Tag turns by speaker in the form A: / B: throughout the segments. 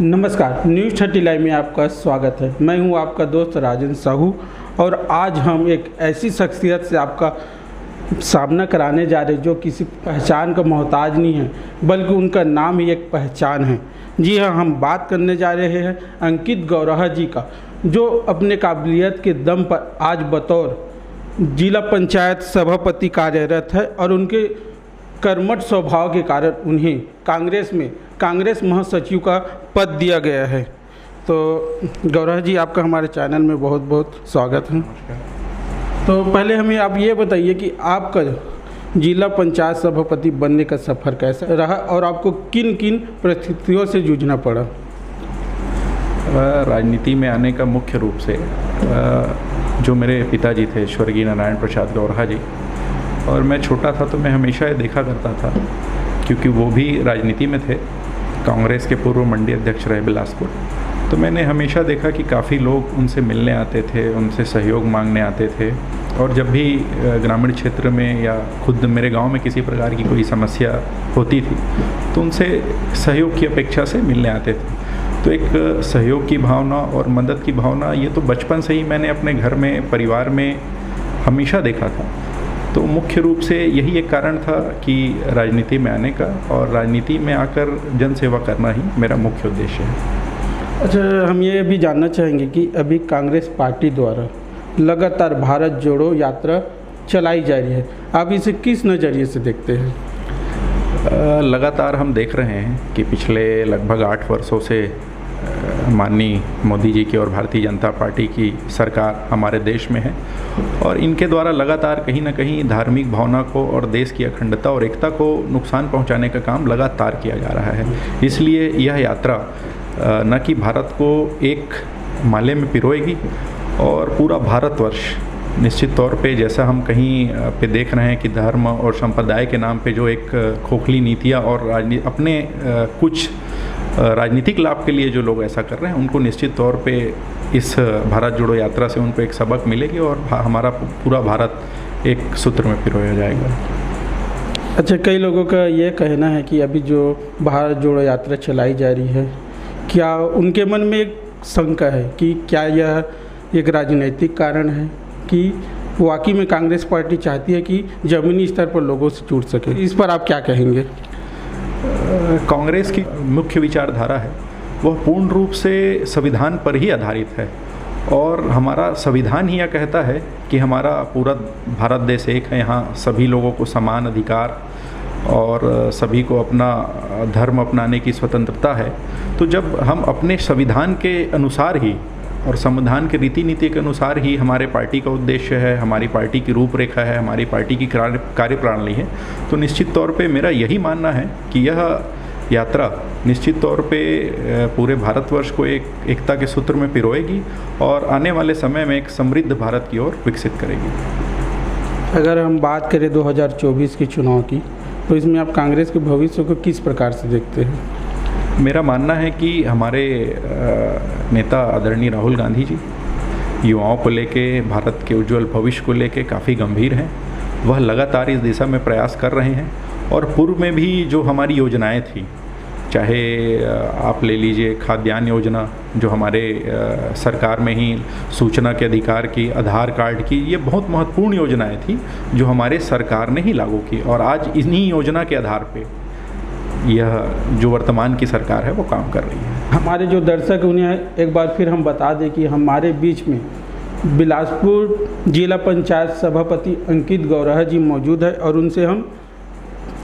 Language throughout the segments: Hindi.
A: नमस्कार, न्यूज़ 30 लाइव में आपका स्वागत है। मैं हूं आपका दोस्त राजन साहू और आज हम एक ऐसी शख्सियत से आपका सामना कराने जा रहे हैं जो किसी पहचान का मोहताज नहीं है, बल्कि उनका नाम ही एक पहचान है। जी हाँ, हम बात करने जा रहे हैं अंकित गौरहा जी का, जो अपने काबिलियत के दम पर आज बतौर जिला पंचायत सभापति कार्यरत है और उनके कर्मठ स्वभाव के कारण उन्हें कांग्रेस महासचिव का पद दिया गया है। तो गौरहा जी, आपका हमारे चैनल में बहुत बहुत स्वागत है। तो पहले हमें आप ये बताइए कि आपका जिला पंचायत सभापति बनने का सफ़र कैसा रहा और आपको किन किन परिस्थितियों से जूझना पड़ा?
B: राजनीति में आने का मुख्य रूप से जो मेरे पिताजी थे स्वर्गीय नारायण प्रसाद गौरहा जी, और मैं छोटा था तो मैं हमेशा ये देखा करता था, क्योंकि वो भी राजनीति में थे, कांग्रेस के पूर्व मंडी अध्यक्ष रहे बिलासपुर। तो मैंने हमेशा देखा कि काफ़ी लोग उनसे मिलने आते थे, उनसे सहयोग मांगने आते थे, और जब भी ग्रामीण क्षेत्र में या खुद मेरे गांव में किसी प्रकार की कोई समस्या होती थी तो उनसे सहयोग की अपेक्षा से मिलने आते थे। तो एक सहयोग की भावना और मदद की भावना, ये तो बचपन से ही मैंने अपने घर में, परिवार में हमेशा देखा था। तो मुख्य रूप से यही एक कारण था कि राजनीति में आने का, और राजनीति में आकर जन सेवा करना ही मेरा मुख्य उद्देश्य है।
A: अच्छा, हम ये भी जानना चाहेंगे कि अभी कांग्रेस पार्टी द्वारा लगातार भारत जोड़ो यात्रा चलाई जा रही है, आप इसे किस नज़रिए से देखते हैं?
B: लगातार हम देख रहे हैं कि पिछले लगभग 8 वर्षों से माननीय मोदी जी की और भारतीय जनता पार्टी की सरकार हमारे देश में है, और इनके द्वारा लगातार कहीं ना कहीं धार्मिक भावना को और देश की अखंडता और एकता को नुकसान पहुंचाने का काम लगातार किया जा रहा है। इसलिए यह यात्रा न कि भारत को एक माले में पिरोएगी, और पूरा भारतवर्ष निश्चित तौर पे, जैसा हम कहीं पे देख रहे हैं कि धर्म और संप्रदाय के नाम पे जो एक खोखली नीतियाँ और अपने कुछ राजनीतिक लाभ के लिए जो लोग ऐसा कर रहे हैं, उनको निश्चित तौर पे इस भारत जोड़ो यात्रा से उनको एक सबक मिलेगी और हमारा पूरा भारत एक सूत्र में पिरोया जाएगा।
A: अच्छा, कई लोगों का ये कहना है कि अभी जो भारत जोड़ो यात्रा चलाई जा रही है, क्या उनके मन में एक शंका है कि क्या यह एक राजनीतिक कारण है कि वाकई में कांग्रेस पार्टी चाहती है कि ज़मीनी स्तर पर लोगों से जुड़ सके? इस पर आप क्या कहेंगे?
B: कांग्रेस की मुख्य विचारधारा है वह पूर्ण रूप से संविधान पर ही आधारित है, और हमारा संविधान ही यह कहता है कि हमारा पूरा भारत देश एक है, यहाँ सभी लोगों को समान अधिकार और सभी को अपना धर्म अपनाने की स्वतंत्रता है। तो जब हम अपने संविधान के अनुसार ही और संविधान के रीति नीति के अनुसार ही हमारे पार्टी का उद्देश्य है, हमारी पार्टी की रूपरेखा है, हमारी पार्टी की कार्यप्रणाली है, तो निश्चित तौर पे मेरा यही मानना है कि यह यात्रा निश्चित तौर पे पूरे भारतवर्ष को एक एकता के सूत्र में पिरोएगी और आने वाले समय में एक समृद्ध भारत की ओर विकसित करेगी।
A: अगर हम बात करें 2024 के चुनाव की, तो इसमें आप कांग्रेस के भविष्य को किस प्रकार से देखते हैं?
B: मेरा मानना है कि हमारे नेता आदरणीय राहुल गांधी जी युवाओं को लेके, भारत के उज्जवल भविष्य को लेके काफ़ी गंभीर हैं। वह लगातार इस दिशा में प्रयास कर रहे हैं, और पूर्व में भी जो हमारी योजनाएं थी, चाहे आप ले लीजिए खाद्यान्न योजना, जो हमारे सरकार में ही सूचना के अधिकार की, आधार कार्ड की, ये बहुत महत्वपूर्ण योजनाएं थी जो हमारे सरकार ने ही लागू की, और आज इन्हीं योजना के आधार पे यह जो वर्तमान की सरकार है वो काम कर रही है।
A: हमारे जो दर्शक उन्हें एक बार फिर हम बता दें कि हमारे बीच में बिलासपुर जिला पंचायत सभापति अंकित गौरहा जी मौजूद है, और उनसे हम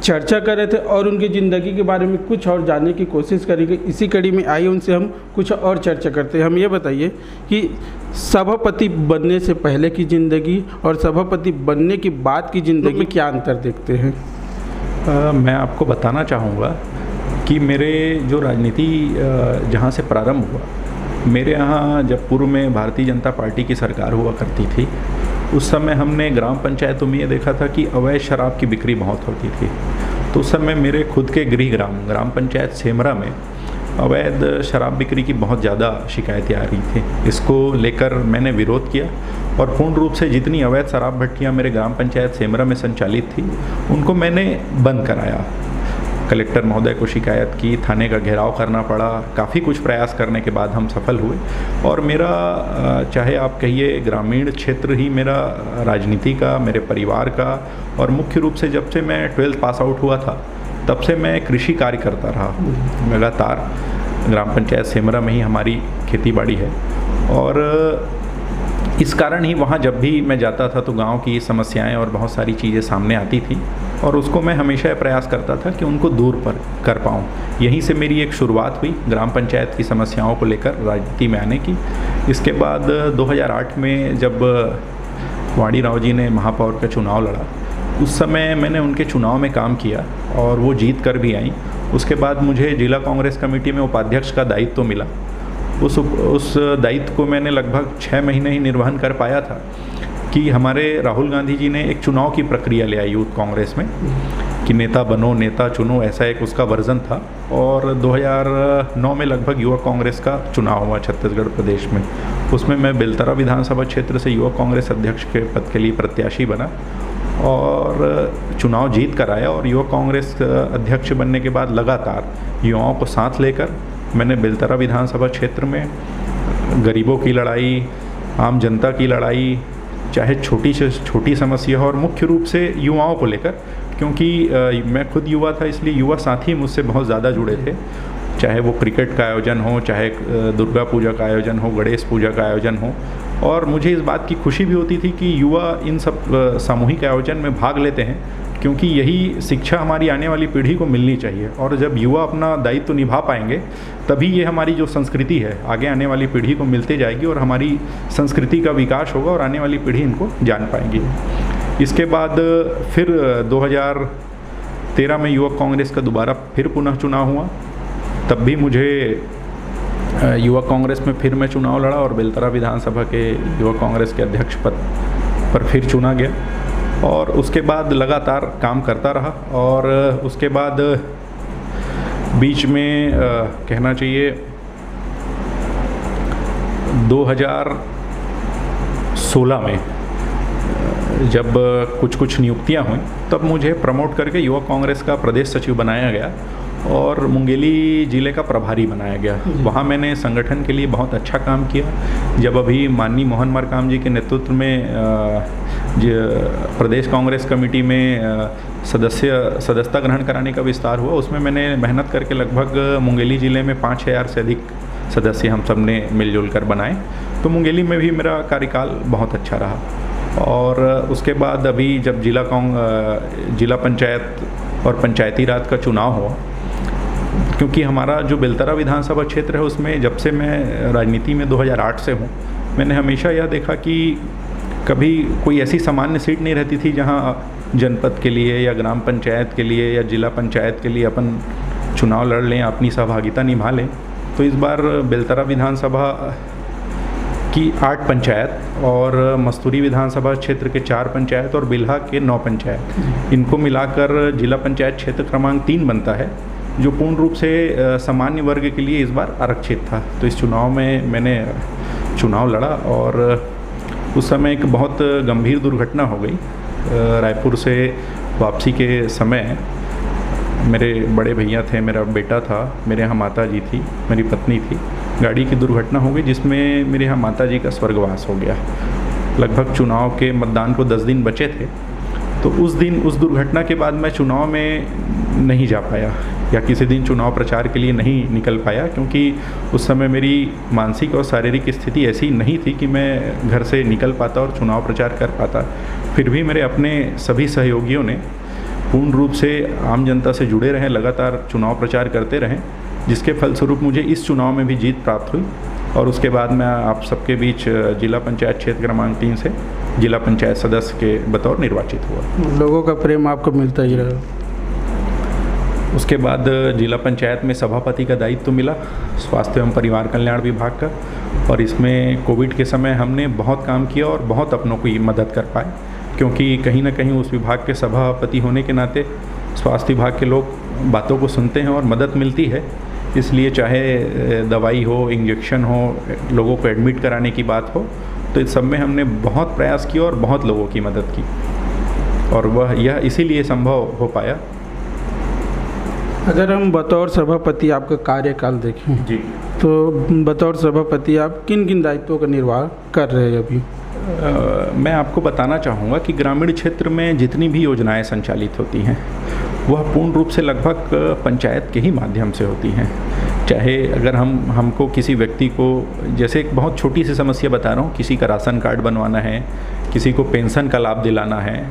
A: चर्चा कर रहे थे और उनकी ज़िंदगी के बारे में कुछ और जानने की कोशिश करेंगे। इसी कड़ी में आइए उनसे हम कुछ और चर्चा करते हैं। हम ये बताइए कि सभापति बनने से पहले की ज़िंदगी और सभापति बनने के बाद की ज़िंदगी में क्या अंतर देखते हैं?
B: मैं आपको बताना चाहूँगा कि मेरे जो राजनीति जहाँ से प्रारंभ हुआ, मेरे यहाँ जब पूर्व में भारतीय जनता पार्टी की सरकार हुआ करती थी, उस समय हमने ग्राम पंचायतों में ये देखा था कि अवैध शराब की बिक्री बहुत होती थी। तो उस समय मेरे खुद के गृह ग्राम पंचायत सेमरा में अवैध शराब बिक्री की बहुत ज़्यादा शिकायतें आ रही थी। इसको लेकर मैंने विरोध किया, और पूर्ण रूप से जितनी अवैध शराब भट्टियाँ मेरे ग्राम पंचायत सेमरा में संचालित थी उनको मैंने बंद कराया। कलेक्टर महोदय को शिकायत की, थाने का घेराव करना पड़ा, काफ़ी कुछ प्रयास करने के बाद हम सफल हुए। और मेरा चाहे आप कहिए ग्रामीण क्षेत्र ही मेरा राजनीति का, मेरे परिवार का, और मुख्य रूप से जब से मैं 12th पास आउट हुआ था तब से मैं कृषि कार्य करता रहा लगातार। ग्राम पंचायत सेमरा में ही हमारी खेती बाड़ी है, और इस कारण ही वहाँ जब भी मैं जाता था तो गांव की समस्याएं और बहुत सारी चीज़ें सामने आती थी, और उसको मैं हमेशा प्रयास करता था कि उनको दूर पर कर पाऊँ। यहीं से मेरी एक शुरुआत हुई ग्राम पंचायत की समस्याओं को लेकर राजनीति में आने की। इसके बाद 2008 में जब वाणी राव जी ने महापौर का चुनाव लड़ा, उस समय मैंने उनके चुनाव में काम किया और वो जीत कर भी आई। उसके बाद मुझे जिला कांग्रेस कमेटी में उपाध्यक्ष का दायित्व मिला। उस दायित्व को मैंने लगभग 6 महीने ही निर्वहन कर पाया था कि हमारे राहुल गांधी जी ने एक चुनाव की प्रक्रिया ले आई यूथ कांग्रेस में कि नेता बनो, नेता चुनो, ऐसा एक उसका वर्जन था। और 2009 में लगभग युवा कांग्रेस का चुनाव हुआ छत्तीसगढ़ प्रदेश में। उसमें मैं बेलतरा विधानसभा क्षेत्र से युवा कांग्रेस अध्यक्ष के पद के लिए प्रत्याशी बना और चुनाव जीत कर आया। और युवा कांग्रेस अध्यक्ष बनने के बाद लगातार युवाओं को साथ लेकर मैंने बेलतरा विधानसभा क्षेत्र में गरीबों की लड़ाई, आम जनता की लड़ाई, चाहे छोटी से छोटी समस्या हो, और मुख्य रूप से युवाओं को लेकर, क्योंकि मैं खुद युवा था इसलिए युवा साथी मुझसे बहुत ज़्यादा जुड़े थे। चाहे वो क्रिकेट का आयोजन हो, चाहे दुर्गा पूजा का आयोजन हो, गणेश पूजा का आयोजन हो। और मुझे इस बात की खुशी भी होती थी कि युवा इन सब सामूहिक आयोजन में भाग लेते हैं, क्योंकि यही शिक्षा हमारी आने वाली पीढ़ी को मिलनी चाहिए। और जब युवा अपना दायित्व निभा पाएंगे तभी ये हमारी जो संस्कृति है आगे आने वाली पीढ़ी को मिलते जाएगी और हमारी संस्कृति का विकास होगा और आने वाली पीढ़ी इनको जान पाएगी। इसके बाद फिर 2013 में युवा कांग्रेस का दोबारा फिर पुनः चुनाव हुआ। तब भी मुझे युवा कांग्रेस में फिर मैं चुनाव लड़ा और बेलतरा विधानसभा के युवा कांग्रेस के अध्यक्ष पद पर फिर चुना गया। और उसके बाद लगातार काम करता रहा। और उसके बाद बीच में कहना चाहिए 2016 में जब कुछ नियुक्तियां हुई तब मुझे प्रमोट करके युवा कांग्रेस का प्रदेश सचिव बनाया गया और मुंगेली ज़िले का प्रभारी बनाया गया। वहाँ मैंने संगठन के लिए बहुत अच्छा काम किया। जब अभी माननीय मोहन मरकाम जी के नेतृत्व में प्रदेश कांग्रेस कमेटी में सदस्यता ग्रहण कराने का विस्तार हुआ, उसमें मैंने मेहनत करके लगभग मुंगेली ज़िले में 5,000 से अधिक सदस्य हम सब ने मिलजुल कर बनाए। तो मुंगेली में भी मेरा कार्यकाल बहुत अच्छा रहा। और उसके बाद अभी जब जिला पंचायत और पंचायती राज का चुनाव हुआ, क्योंकि हमारा जो बेलतरा विधानसभा क्षेत्र है उसमें जब से मैं राजनीति में 2008 से हूँ, मैंने हमेशा यह देखा कि कभी कोई ऐसी सामान्य सीट नहीं रहती थी जहाँ जनपद के लिए या ग्राम पंचायत के लिए या जिला पंचायत के लिए अपन चुनाव लड़ लें, अपनी सहभागिता निभा लें। तो इस बार बेलतरा विधानसभा की 8 पंचायत और मस्तूरी विधानसभा क्षेत्र के 4 पंचायत और बिल्हा के 9 पंचायत, इनको मिलाकर जिला पंचायत क्षेत्र क्रमांक 3 बनता है, जो पूर्ण रूप से सामान्य वर्ग के लिए इस बार आरक्षित था। तो इस चुनाव में मैंने चुनाव लड़ा और उस समय एक बहुत गंभीर दुर्घटना हो गई। रायपुर से वापसी के समय मेरे बड़े भैया थे, मेरा बेटा था, मेरे यहाँ माता जी थी, मेरी पत्नी थी। गाड़ी की दुर्घटना हो गई जिसमें मेरे यहाँ माता जी का स्वर्गवास हो गया। लगभग चुनाव के मतदान को 10 दिन बचे थे। तो उस दिन उस दुर्घटना के बाद मैं चुनाव में नहीं जा पाया या किसी दिन चुनाव प्रचार के लिए नहीं निकल पाया, क्योंकि उस समय मेरी मानसिक और शारीरिक स्थिति ऐसी नहीं थी कि मैं घर से निकल पाता और चुनाव प्रचार कर पाता। फिर भी मेरे अपने सभी सहयोगियों ने पूर्ण रूप से आम जनता से जुड़े रहें, लगातार चुनाव प्रचार करते रहें, जिसके फलस्वरूप मुझे इस चुनाव में भी जीत प्राप्त हुई। और उसके बाद मैं आप सबके बीच जिला पंचायत क्षेत्र क्रमांक 3 से जिला पंचायत सदस्य के बतौर निर्वाचित हुआ।
A: लोगों का प्रेम आपको मिलता ही रहा।
B: उसके बाद जिला पंचायत में सभापति का दायित्व मिला स्वास्थ्य एवं परिवार कल्याण विभाग का, और इसमें कोविड के समय हमने बहुत काम किया और बहुत अपनों की मदद कर पाए, क्योंकि कहीं ना कहीं उस विभाग के सभापति होने के नाते स्वास्थ्य विभाग के लोग बातों को सुनते हैं और मदद मिलती है। इसलिए चाहे दवाई हो, इंजेक्शन हो, लोगों को एडमिट कराने की बात हो, तो इस सब में हमने बहुत प्रयास किया और बहुत लोगों की मदद की, और वह यह इसीलिए संभव हो पाया
A: अगर हम बतौर सभापति आपका कार्यकाल देखें
B: जी,
A: तो बतौर सभापति आप किन किन दायित्वों का निर्वाह कर रहे हैं अभी?
B: मैं आपको बताना चाहूँगा कि ग्रामीण क्षेत्र में जितनी भी योजनाएं संचालित होती हैं वह पूर्ण रूप से लगभग पंचायत के ही माध्यम से होती हैं। चाहे अगर हमको किसी व्यक्ति को, जैसे एक बहुत छोटी सी समस्या बता रहा हूँ, किसी का राशन कार्ड बनवाना है, किसी को पेंशन का लाभ दिलाना है,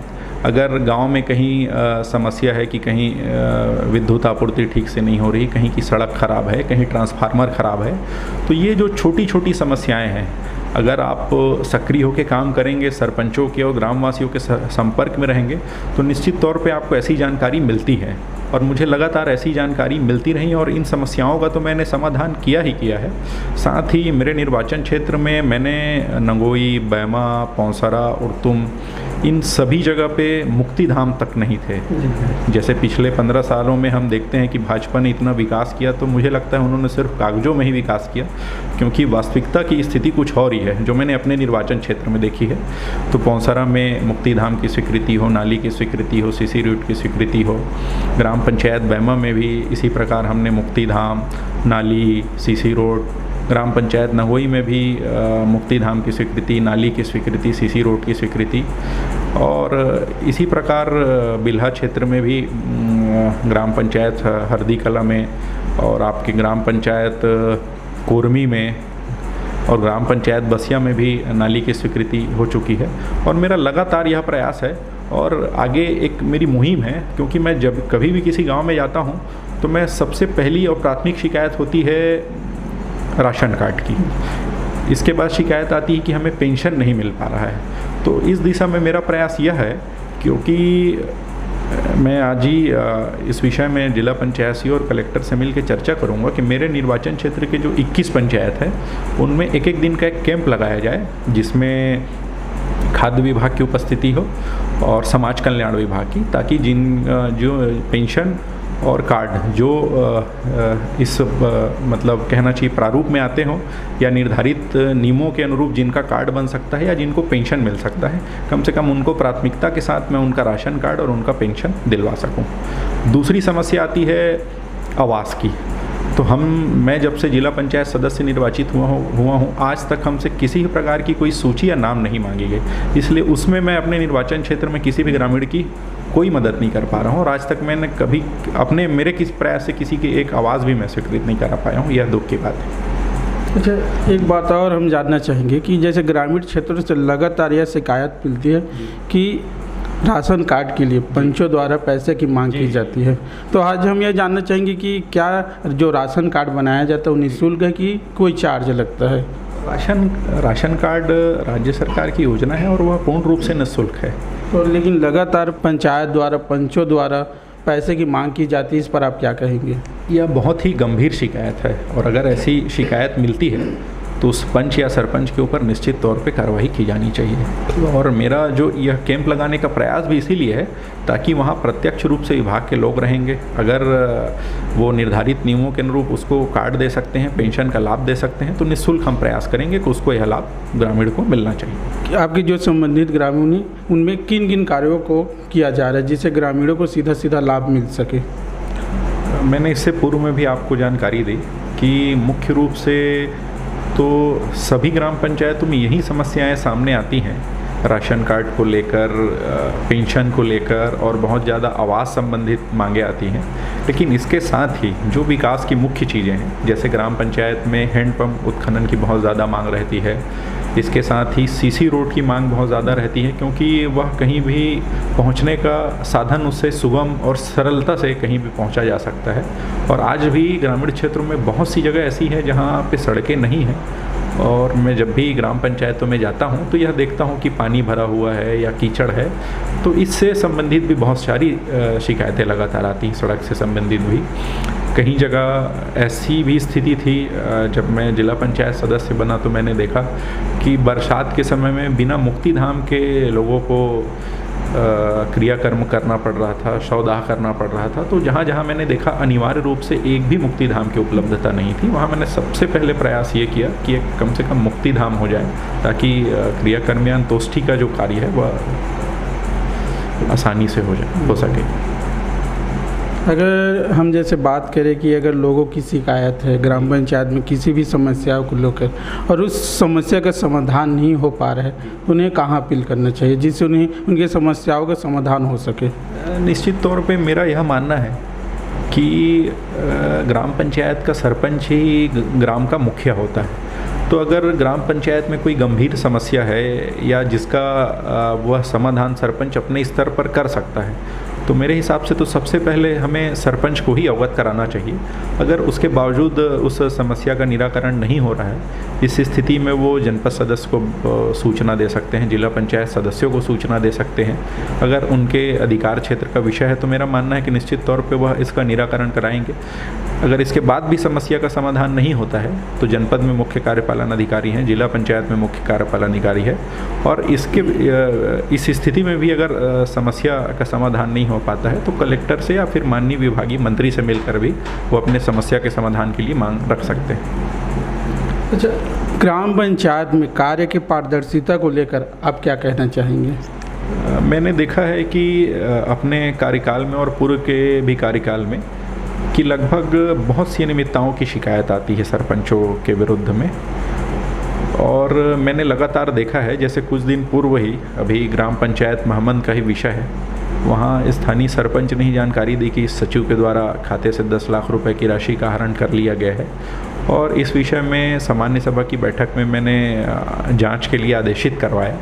B: अगर गांव में कहीं समस्या है कि कहीं विद्युत आपूर्ति ठीक से नहीं हो रही, कहीं की सड़क ख़राब है, कहीं ट्रांसफार्मर ख़राब है, तो ये जो छोटी छोटी समस्याएं हैं, अगर आप सक्रिय होकर काम करेंगे, सरपंचों के और ग्रामवासियों के संपर्क में रहेंगे, तो निश्चित तौर पे आपको ऐसी जानकारी मिलती है। और मुझे लगातार ऐसी जानकारी मिलती रही और इन समस्याओं का तो मैंने समाधान किया ही किया है। साथ ही मेरे निर्वाचन क्षेत्र में मैंने नंगोई, बैमा, पौंसरा, उर्तुम, इन सभी जगह पे मुक्तिधाम तक नहीं थे। जैसे पिछले 15 सालों में हम देखते हैं कि भाजपा ने इतना विकास किया, तो मुझे लगता है उन्होंने सिर्फ कागजों में ही विकास किया, क्योंकि वास्तविकता की स्थिति कुछ और ही है जो मैंने अपने निर्वाचन क्षेत्र में देखी है। तो पौंसरा में मुक्तिधाम की स्वीकृति हो, नाली की स्वीकृति हो, सीसी रोड की स्वीकृति हो, ग्राम पंचायत बैमा में भी इसी प्रकार हमने मुक्तिधाम, नाली, सीसी रोड, ग्राम पंचायत नगोई में भी मुक्तिधाम की स्वीकृति, नाली की स्वीकृति, सीसी रोड की स्वीकृति, और इसी प्रकार बिल्हा क्षेत्र में भी ग्राम पंचायत हरदी कला में, और आपके ग्राम पंचायत कोरमी में, और ग्राम पंचायत बसिया में भी नाली की स्वीकृति हो चुकी है। और मेरा लगातार यह प्रयास है और आगे एक मेरी मुहिम है, क्योंकि मैं जब कभी भी किसी गांव में जाता हूं तो मैं सबसे पहली और प्राथमिक शिकायत होती है राशन कार्ड की। इसके बाद शिकायत आती है कि हमें पेंशन नहीं मिल पा रहा है। तो इस दिशा में मेरा प्रयास यह है, क्योंकि मैं आज ही इस विषय में जिला पंचायत और कलेक्टर से मिल के चर्चा करूंगा कि मेरे निर्वाचन क्षेत्र के जो 21 पंचायत है उनमें एक एक दिन का एक कैंप लगाया जाए, जिसमें खाद्य विभाग की उपस्थिति हो और समाज कल्याण विभाग की, ताकि जो पेंशन और कार्ड जो इस मतलब कहना चाहिए प्रारूप में आते हों या निर्धारित नियमों के अनुरूप जिनका कार्ड बन सकता है या जिनको पेंशन मिल सकता है, कम से कम उनको प्राथमिकता के साथ मैं उनका राशन कार्ड और उनका पेंशन दिलवा सकूं। दूसरी समस्या आती है आवास की। तो मैं जब से जिला पंचायत सदस्य निर्वाचित हुआ हूँ, आज तक हमसे किसी भी प्रकार की कोई सूची या नाम नहीं मांगी गई। इसलिए उसमें मैं अपने निर्वाचन क्षेत्र में किसी भी ग्रामीण की कोई मदद नहीं कर पा रहा हूँ, और आज तक मैंने कभी मेरे किस प्रयास से किसी की एक आवाज़ भी मैं स्वीकृत नहीं करा पाया हूँ। यह दुख की बात है।
A: अच्छा, एक बात और हम जानना चाहेंगे कि जैसे ग्रामीण क्षेत्रों से लगातार यह शिकायत मिलती है कि राशन कार्ड के लिए पंचों द्वारा पैसे की मांग की जाती है, तो आज हम यह जानना चाहेंगे कि क्या जो राशन कार्ड बनाया जाता है वो निःशुल्क है कि कोई चार्ज लगता है?
B: राशन कार्ड राज्य सरकार की योजना है और वह पूर्ण रूप से निःशुल्क है।
A: तो लेकिन लगातार पंचायत द्वारा, पंचों द्वारा पैसे की मांग की जाती है, इस पर आप क्या कहेंगे?
B: यह बहुत ही गंभीर शिकायत है, और अगर ऐसी शिकायत मिलती है तो उस पंच या सरपंच के ऊपर निश्चित तौर पे कार्रवाई की जानी चाहिए। और मेरा जो यह कैंप लगाने का प्रयास भी इसीलिए है ताकि वहाँ प्रत्यक्ष रूप से विभाग के लोग रहेंगे। अगर वो निर्धारित नियमों के अनुरूप उसको कार्ड दे सकते हैं, पेंशन का लाभ दे सकते हैं, तो निःशुल्क हम प्रयास करेंगे कि उसको यह लाभ ग्रामीण को मिलना चाहिए।
A: आपके जो संबंधित ग्रामीण हैं उनमें किन किन कार्यों को किया जा रहा है जिससे ग्रामीणों को सीधा सीधा लाभ मिल सके?
B: मैंने इससे पूर्व में भी आपको जानकारी दी कि मुख्य रूप से तो सभी ग्राम पंचायतों में यही समस्याएं सामने आती हैं, राशन कार्ड को लेकर, पेंशन को लेकर, और बहुत ज़्यादा आवास संबंधित मांगे आती हैं। लेकिन इसके साथ ही जो विकास की मुख्य चीज़ें हैं, जैसे ग्राम पंचायत में हैंडपंप उत्खनन की बहुत ज़्यादा मांग रहती है। इसके साथ ही सीसी रोड की मांग बहुत ज़्यादा रहती है, क्योंकि वह कहीं भी पहुंचने का साधन उससे सुगम और सरलता से कहीं भी पहुंचा जा सकता है। और आज भी ग्रामीण क्षेत्रों में बहुत सी जगह ऐसी है जहां पे सड़कें नहीं हैं, और मैं जब भी ग्राम पंचायतों में जाता हूं तो यह देखता हूं कि पानी भरा हुआ है या कीचड़ है। तो इससे संबंधित भी बहुत सारी शिकायतें लगातार आती हैं, सड़क से संबंधित भी। कहीं जगह ऐसी भी स्थिति थी, जब मैं जिला पंचायत सदस्य बना तो मैंने देखा कि बरसात के समय में बिना मुक्तिधाम के लोगों को क्रियाकर्म करना पड़ रहा था, शवदाह करना पड़ रहा था। तो जहाँ जहाँ मैंने देखा अनिवार्य रूप से एक भी मुक्तिधाम की उपलब्धता नहीं थी, वहाँ मैंने सबसे पहले प्रयास ये किया कि एक कम से कम मुक्तिधाम हो जाए, ताकि क्रियाकर्म या अंतोष्टि का जो कार्य है वह आसानी से हो सके।
A: अगर हम जैसे बात करें कि अगर लोगों की शिकायत है ग्राम पंचायत में किसी भी समस्याओं को लेकर और उस समस्या का समाधान नहीं हो पा रहा है तो उन्हें कहाँ अपील करना चाहिए जिससे उन्हें उनकी समस्याओं का समाधान हो सके?
B: निश्चित तौर पे मेरा यह मानना है कि ग्राम पंचायत का सरपंच ही ग्राम का मुखिया होता है। तो अगर ग्राम पंचायत में कोई गंभीर समस्या है या जिसका वह समाधान सरपंच अपने स्तर पर कर सकता है तो मेरे हिसाब से तो सबसे पहले हमें सरपंच को ही अवगत कराना चाहिए। अगर उसके बावजूद उस समस्या का निराकरण नहीं हो रहा है, इस स्थिति में वो जनपद सदस्य को सूचना दे सकते हैं, जिला पंचायत सदस्यों को सूचना दे सकते हैं। अगर उनके अधिकार क्षेत्र का विषय है तो मेरा मानना है कि निश्चित तौर पे वह इसका निराकरण कराएंगे। अगर इसके बाद भी समस्या का समाधान नहीं होता है तो जनपद में मुख्य कार्यपालन अधिकारी हैं, जिला पंचायत में मुख्य कार्यपालन अधिकारी है, और इस स्थिति में भी अगर समस्या का समाधान नहीं हो पाता है तो कलेक्टर से या फिर माननीय विभागीय मंत्री से मिलकर भी वो अपने समस्या के समाधान के लिए मांग रख सकते हैं।
A: अच्छा, ग्राम पंचायत में कार्य की पारदर्शिता को लेकर आप क्या कहना चाहेंगे?
B: मैंने देखा है कि अपने कार्यकाल में और पूर्व के भी कार्यकाल में कि लगभग बहुत सी अनियमितताओं की शिकायत आती है सरपंचों के विरुद्ध में, और मैंने लगातार देखा है जैसे कुछ दिन पूर्व ही अभी ग्राम पंचायत महमंद का ही विषय है, वहाँ स्थानीय सरपंच ने ही जानकारी दी कि सचिव के द्वारा खाते से 10 लाख रुपए की राशि का हरण कर लिया गया है। और इस विषय में सामान्य सभा की बैठक में मैंने जांच के लिए आदेशित करवाया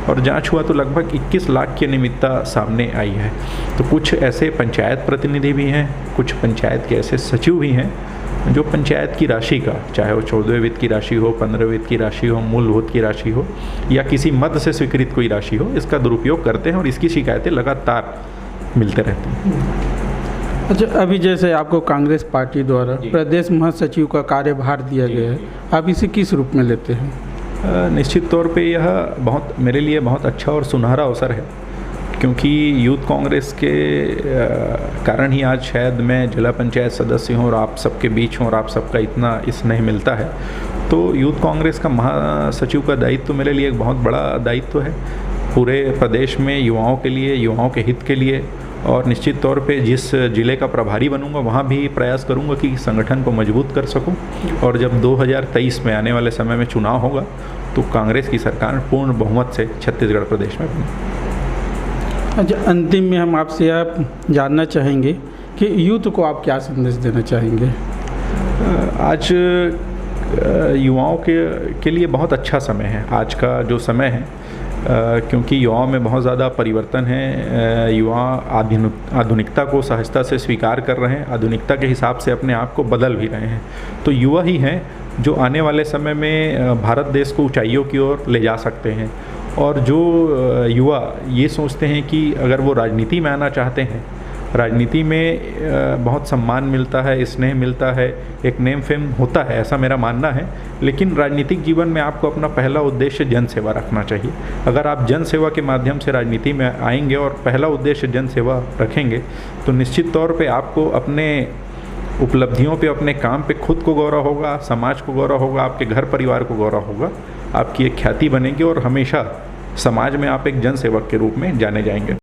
B: और जांच हुआ तो लगभग 21 लाख की अनियमितता सामने आई है। तो कुछ ऐसे पंचायत प्रतिनिधि भी हैं, कुछ पंचायत के ऐसे सचिव भी हैं जो पंचायत की राशि का, चाहे वो 14वें वित्त की राशि हो, 15वें वित्त की राशि हो, मूलभूत की राशि हो या किसी मद से स्वीकृत कोई राशि हो, इसका दुरुपयोग करते हैं और इसकी शिकायतें लगातार मिलते रहती हैं।
A: अच्छा, अभी जैसे आपको कांग्रेस पार्टी द्वारा प्रदेश महासचिव का कार्यभार दिया गया है, आप इसे किस रूप में लेते हैं?
B: निश्चित तौर पे यह मेरे लिए बहुत अच्छा और सुनहरा अवसर है, क्योंकि यूथ कांग्रेस के कारण ही आज शायद मैं जिला पंचायत सदस्य हूँ और आप सबके बीच हूँ और आप सबका इतना स्नेह मिलता है। तो यूथ कांग्रेस का महासचिव का दायित्व मेरे लिए एक बहुत बड़ा दायित्व है, पूरे प्रदेश में युवाओं के लिए, युवाओं के हित के लिए। और निश्चित तौर पे जिस ज़िले का प्रभारी बनूंगा वहाँ भी प्रयास करूंगा कि संगठन को मजबूत कर सकूं, और जब 2023 में आने वाले समय में चुनाव होगा तो कांग्रेस की सरकार पूर्ण बहुमत से छत्तीसगढ़ प्रदेश में बने।
A: अच्छा, अंतिम में हम आपसे यह जानना चाहेंगे कि यूथ को आप क्या संदेश देना चाहेंगे?
B: आज युवाओं के लिए बहुत अच्छा समय है, आज का जो समय है, क्योंकि युवाओं में बहुत ज़्यादा परिवर्तन है। युवा आधुनिकता को सहजता से स्वीकार कर रहे हैं, आधुनिकता के हिसाब से अपने आप को बदल भी रहे हैं। तो युवा ही हैं जो आने वाले समय में भारत देश को ऊंचाइयों की ओर ले जा सकते हैं। और जो युवा ये सोचते हैं कि अगर वो राजनीति में आना चाहते हैं, राजनीति में बहुत सम्मान मिलता है, स्नेह मिलता है, एक नेम फेम होता है, ऐसा मेरा मानना है। लेकिन राजनीतिक जीवन में आपको अपना पहला उद्देश्य जन सेवा रखना चाहिए। अगर आप जन सेवा के माध्यम से राजनीति में आएंगे और पहला उद्देश्य जन सेवा रखेंगे तो निश्चित तौर पे आपको अपने उपलब्धियों पे, अपने काम पे खुद को गौरव होगा, समाज को गौरव होगा, आपके घर परिवार को गौरव होगा, आपकी एक ख्याति बनेगी और हमेशा समाज में आप एक जन सेवक के रूप में जाने जाएंगे।